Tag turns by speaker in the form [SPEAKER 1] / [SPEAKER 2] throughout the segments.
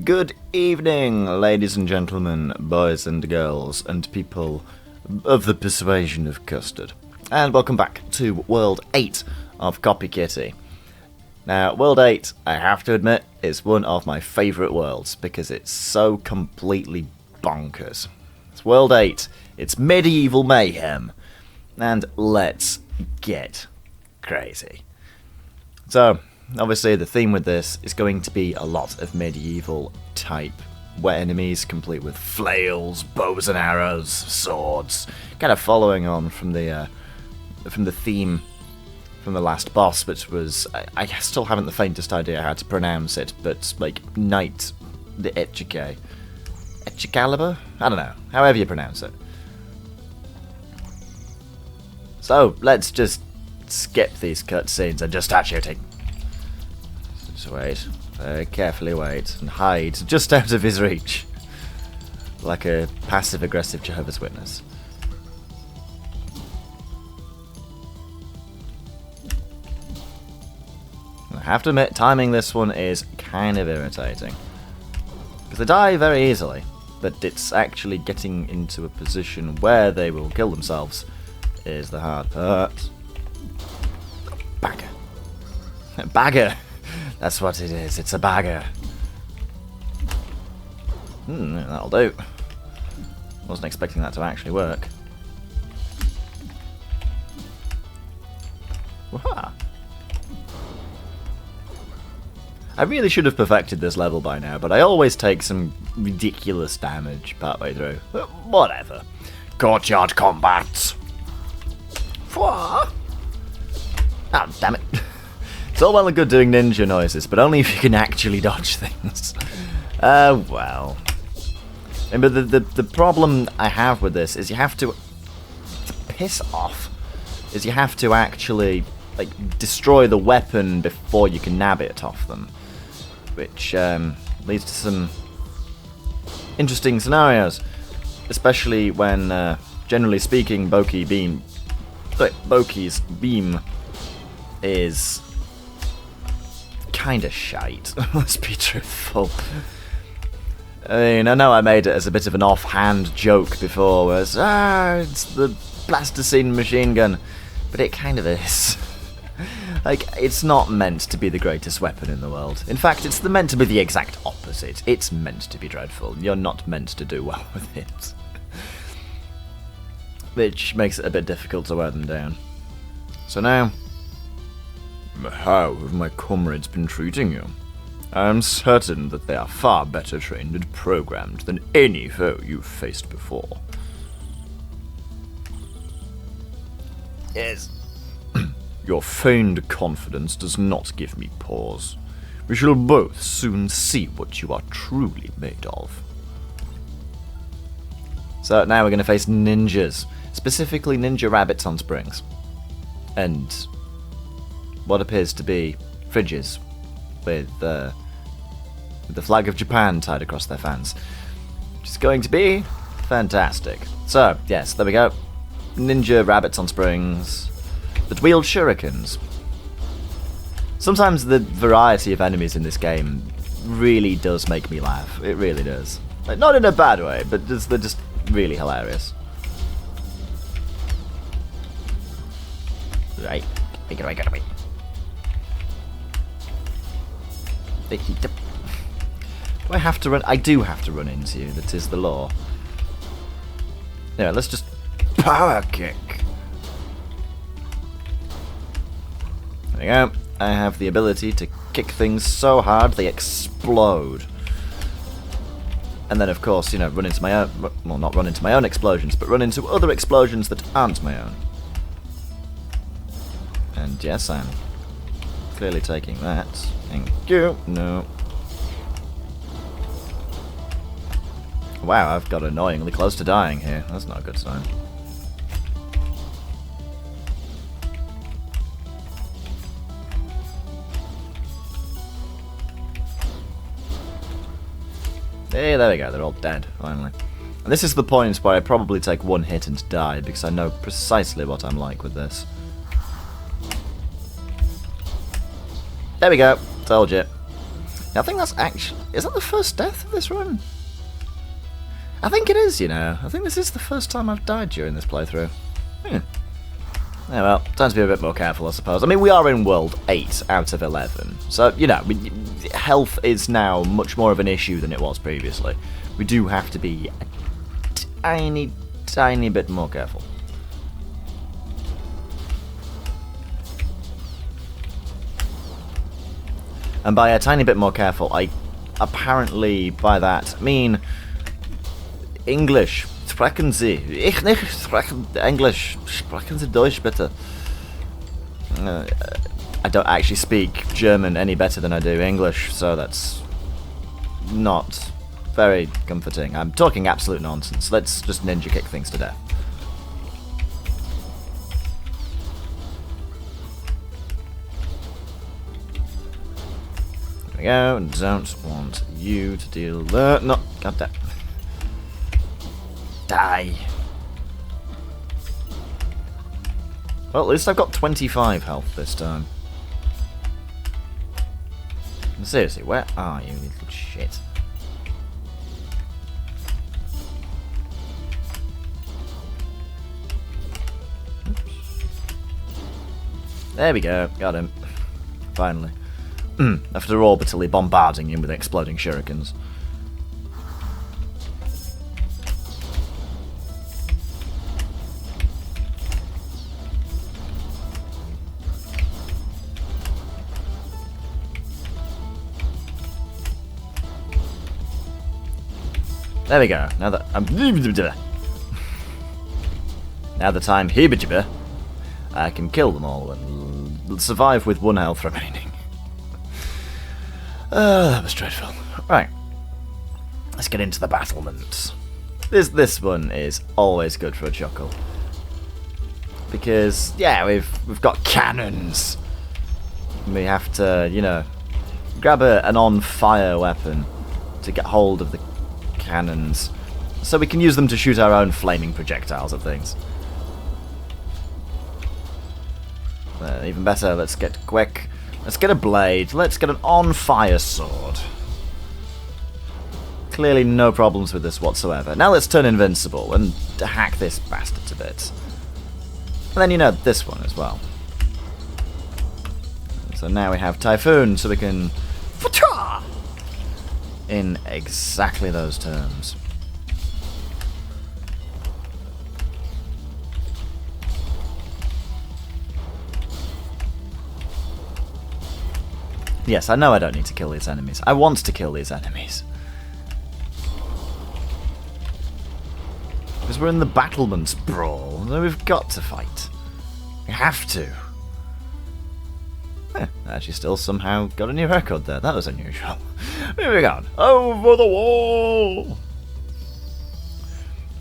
[SPEAKER 1] Good evening, ladies and gentlemen, boys and girls, and people of the persuasion of custard. And welcome back to World 8 of Copy Kitty. Now, World 8, I have to admit, is one of my favourite worlds, because it's so completely bonkers. It's World 8, it's medieval mayhem, and let's get crazy. So, obviously the theme with this is going to be a lot of medieval type enemies, complete with flails, bows and arrows, swords, kind of following on from the theme from the last boss, which was, I still haven't the faintest idea how to pronounce it, but like Knight the Excalibur? I don't know, however you pronounce it. So, let's just skip these cutscenes and just start shooting. Just wait, very carefully wait, and hide just out of his reach. Like a passive-aggressive Jehovah's Witness. I have to admit, timing this one is kind of irritating. Because they die very easily, but it's actually getting into a position where they will kill themselves is the hard part. Bagger. Bagger! That's what it is, it's a bagger. That'll do. Wasn't expecting that to actually work. Waha! I really should have perfected this level by now, but I always take some ridiculous damage partway through. But whatever. Courtyard combat! Oh, damn it. It's all well and good doing ninja noises, but only if you can actually dodge things. Well. But the problem I have with this is you have to piss off. Is you have to actually destroy the weapon before you can nab it off them. Which leads to some interesting scenarios. Especially when, generally speaking, Boki's beam is kinda shite, let's be truthful. I mean, I know I made it as a bit of an offhand joke before, where it's the plasticine machine gun, but it kind of is. It's not meant to be the greatest weapon in the world. In fact, it's meant to be the exact opposite. It's meant to be dreadful. You're not meant to do well with it. Which makes it a bit difficult to wear them down. So now, how have my comrades been treating you? I am certain that they are far better trained and programmed than any foe you've faced before. Yes. Your feigned confidence does not give me pause. We shall both soon see what you are truly made of. So now we're going to face ninjas, specifically ninja rabbits on springs. And what appears to be fridges with the flag of Japan tied across their fans. Which is going to be fantastic. So, yes, there we go. Ninja rabbits on springs that wield shurikens. Sometimes the variety of enemies in this game really does make me laugh. It really does. Not in a bad way, but they're just really hilarious. Right. Get away, get away. Do I have to run? I do have to run into you, that is the law. Yeah, let's just power kick. There we go. I have the ability to kick things so hard they explode. And then, of course, run into my own... Well, not run into my own explosions, but run into other explosions that aren't my own. And yes, I'm clearly taking that. Thank you. No. Wow, I've got annoyingly close to dying here. That's not a good sign. Hey, there we go, they're all dead, finally. And this is the point where I probably take one hit and die, because I know precisely what I'm like with this. There we go, told you. I think that's actually... Is that the first death of this run? I think it is, you know. I think this is the first time I've died during this playthrough. Yeah, well, time to be a bit more careful, I suppose. I mean, we are in World 8 out of 11. So, you know, health is now much more of an issue than it was previously. We do have to be a tiny bit more careful. And by a tiny bit more careful, I apparently by that mean English. Sprechen Sie. Ich nicht sprechen English. Sprechen Sie Deutsch bitte. I don't actually speak German any better than I do English, so that's not very comforting. I'm talking absolute nonsense. Let's just ninja kick things to death. There we go. Don't want you to deal there. No, goddamn. Die. Well, at least I've got 25 health this time. Seriously, where are you, little shit? Oops. There we go, got him. Finally. After orbitally bombarding him with exploding shurikens. There we go. Now that I'm now that I'm here, I can kill them all and survive with 1 health remaining. That was dreadful. Right, let's get into the battlements. This one is always good for a chuckle because yeah, we've got cannons. We have to, you know, grab an on-fire weapon to get hold of the cannons, so we can use them to shoot our own flaming projectiles at things. Even better, let's get quick. Let's get a blade. Let's get an on-fire sword. Clearly no problems with this whatsoever. Now let's turn invincible and hack this bastard to bits. And then, you know, this one as well. So now we have Typhoon, so we can... in exactly those terms. Yes, I know I don't need to kill these enemies. I want to kill these enemies. Because we're in the battlements brawl, so we've got to fight. We have to. I actually still somehow got a new record there. That was unusual. Moving on. Over the wall!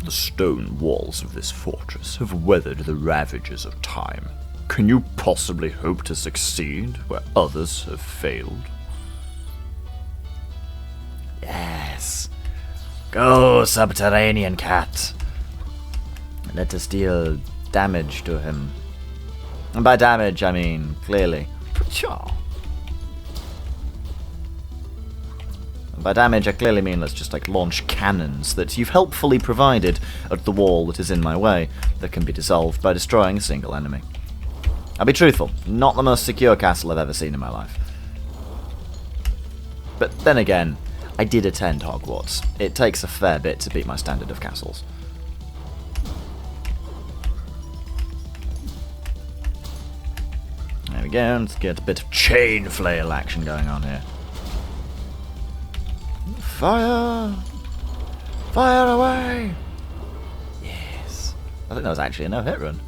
[SPEAKER 1] The stone walls of this fortress have weathered the ravages of time. Can you possibly hope to succeed where others have failed? Yes. Go, subterranean cat. Let us deal damage to him. And by damage, I mean, clearly, and by damage, I clearly mean let's just, like, launch cannons that you've helpfully provided at the wall that is in my way that can be dissolved by destroying a single enemy. I'll be truthful, not the most secure castle I've ever seen in my life. But then again, I did attend Hogwarts. It takes a fair bit to beat my standard of castles. There we go, let's get a bit of chain flail action going on here. Fire! Fire away! Yes. I think that was actually a no-hit run.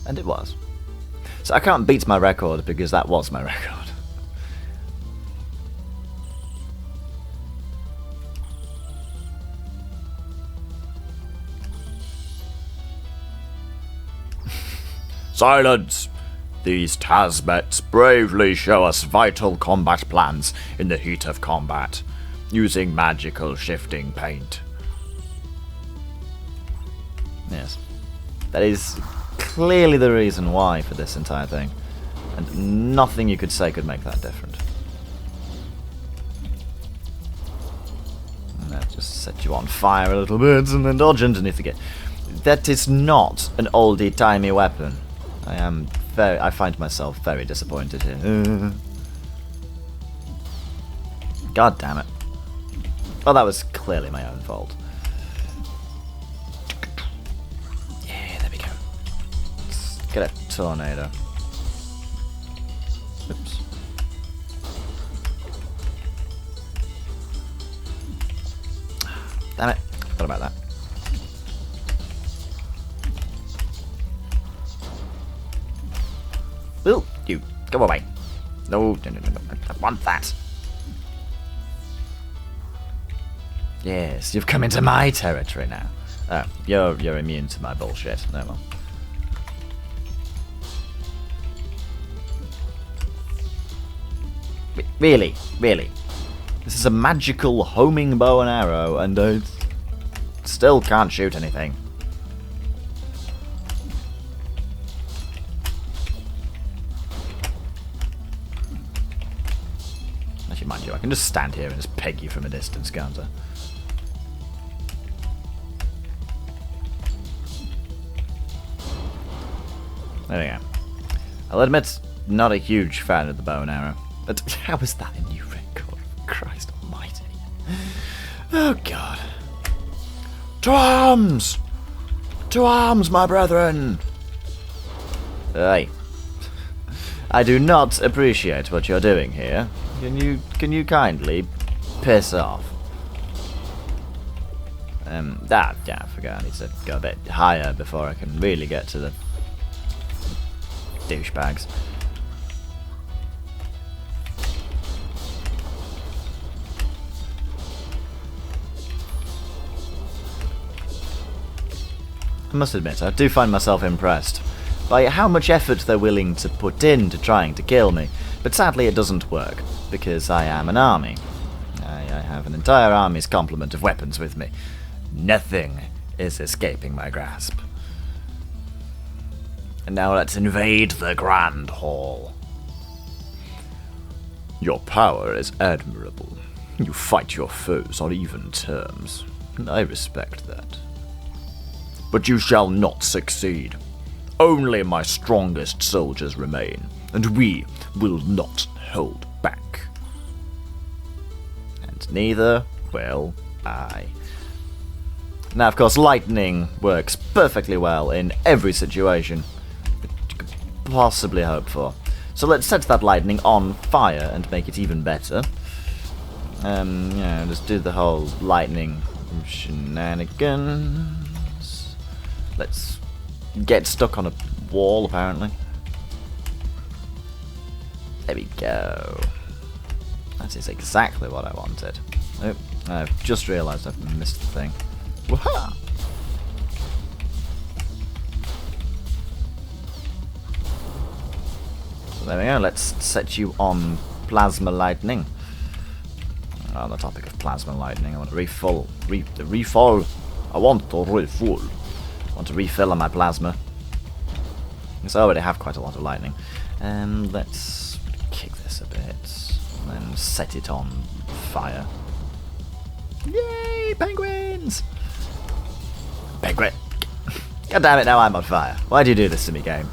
[SPEAKER 1] And it was. So I can't beat my record because that was my record. Silence! These Tasbets bravely show us vital combat plans in the heat of combat, using magical shifting paint. Yes. That is clearly the reason why for this entire thing, and nothing you could say could make that different. Just set you on fire a little bit and then dodge underneath again. That is not an oldie-timey weapon. I find myself very disappointed here. God damn it. Well, that was clearly my own fault. Yeah, there we go. Let's get a tornado. Oops. Damn it. Forgot about that. Ooh, you. Go away. No. I want that. Yes, you've come into my territory now. Oh, you're immune to my bullshit. No well. Really? This is a magical homing bow and arrow, and I still can't shoot anything. Actually, mind you, I can just stand here and just peg you from a distance, can't I? There we go. I'll admit, not a huge fan of the bow and arrow. But how is that a new record? Christ almighty. Oh, God. To arms! To arms, my brethren! Aye. I do not appreciate what you're doing here. Can you kindly piss off? Yeah, I forgot. I need to go a bit higher before I can really get to the douchebags. I must admit, I do find myself impressed by how much effort they're willing to put into trying to kill me, but sadly it doesn't work, because I am an army. I have an entire army's complement of weapons with me. Nothing is escaping my grasp. And now let's invade the Grand Hall. Your power is admirable. You fight your foes on even terms, and I respect that. But you shall not succeed. Only my strongest soldiers remain, and we will not hold back. And neither will I. Now, of course, lightning works perfectly well in every situation that you could possibly hope for. So let's set that lightning on fire and make it even better. Just do the whole lightning shenanigans. Let's get stuck on a wall, apparently. There we go. That is exactly what I wanted. Oh, I've just realised I've missed the thing. Woohoo! So there we go, let's set you on plasma lightning. On the topic of plasma lightning, I want to refill. I want to refill. I want to refill on my plasma. Because I already have quite a lot of lightning. Let's kick this a bit. And then set it on fire. Yay, penguins! Penguin! God damn it, now I'm on fire. Why do you do this to me, game?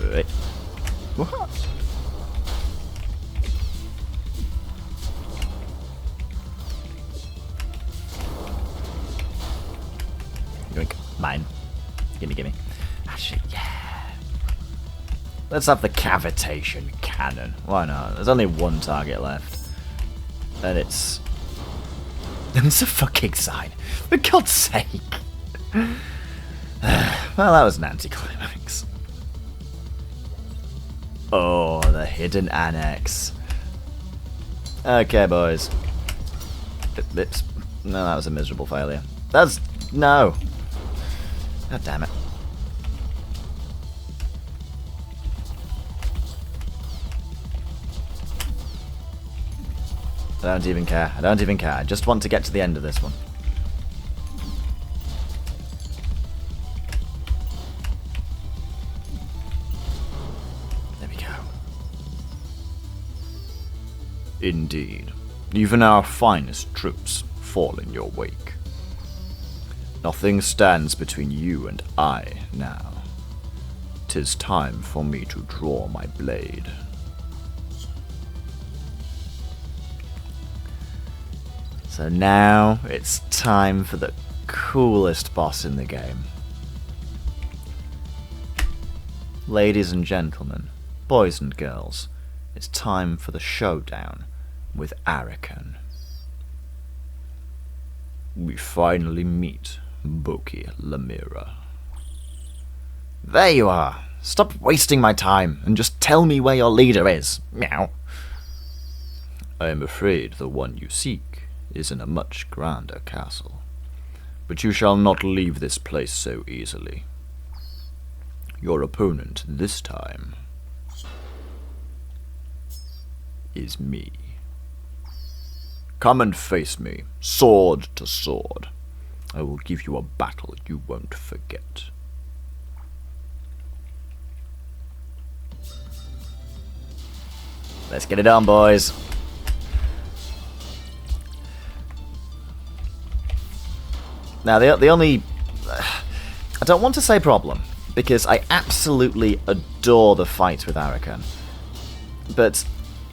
[SPEAKER 1] Right. What? Yoink. Mine. Gimme. Actually, yeah. Let's have the cavitation cannon. Why not? There's only one target left. And it's... It's a fucking sign. For God's sake. Well, that was an anticlimax. Oh, the hidden annex. Okay, boys. Oops. No, that was a miserable failure. That's... No. God damn it. I don't even care. I just want to get to the end of this one. There we go. Indeed. Even our finest troops fall in your wake. Nothing stands between you and I now. 'Tis time for me to draw my blade. So now it's time for the coolest boss in the game. Ladies and gentlemen, boys and girls, it's time for the showdown with Arakan. We finally meet Boki Lamira. There you are! Stop wasting my time and just tell me where your leader is. Meow. I am afraid the one you seek is in a much grander castle, but you shall not leave this place so easily. Your opponent this time is me. Come and face me, sword to sword. I will give you a battle you won't forget. Let's get it on, boys. Now, the only... I don't want to say problem, because I absolutely adore the fight with Arakan. But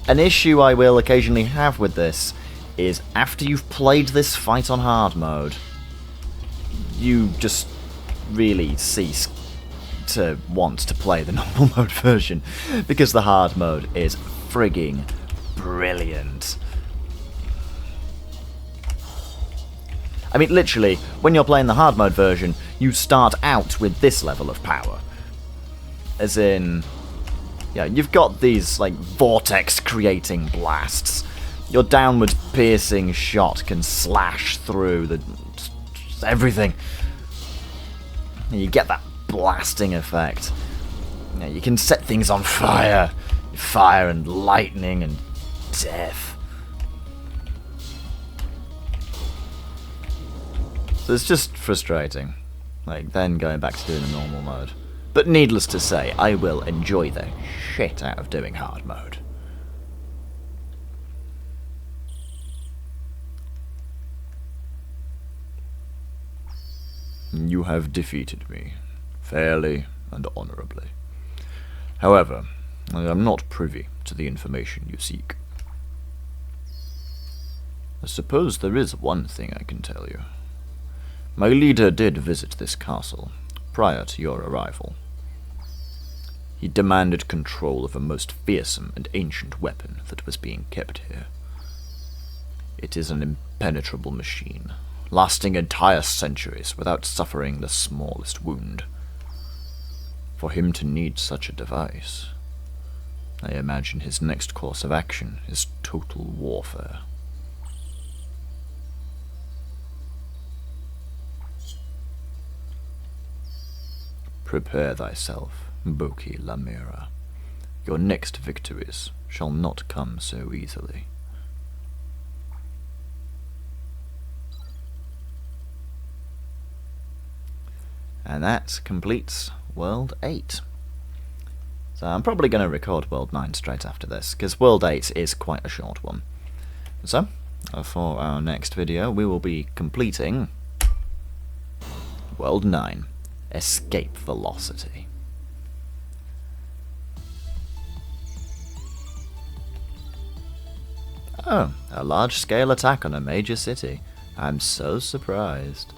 [SPEAKER 1] an issue I will occasionally have with this is after you've played this fight on hard mode, you just really cease to want to play the normal mode version, because the hard mode is frigging brilliant. I mean, literally, when you're playing the hard mode version, you start out with this level of power. As in, yeah, you've got these, like, vortex-creating blasts. Your downward piercing shot can slash through everything. And you get that blasting effect. You can set things on fire. Fire and lightning and death. So it's just frustrating, like, then going back to doing the normal mode. But needless to say, I will enjoy the shit out of doing hard mode. You have defeated me, fairly and honourably. However, I am not privy to the information you seek. I suppose there is one thing I can tell you. My leader did visit this castle prior to your arrival. He demanded control of a most fearsome and ancient weapon that was being kept here. It is an impenetrable machine, lasting entire centuries without suffering the smallest wound. For him to need such a device, I imagine his next course of action is total warfare. Prepare thyself, Boki Lamira. Your next victories shall not come so easily. And that completes World 8. So I'm probably going to record World 9 straight after this, because World 8 is quite a short one. So, for our next video, we will be completing World 9. Escape velocity. Oh, a large-scale attack on a major city. I'm so surprised.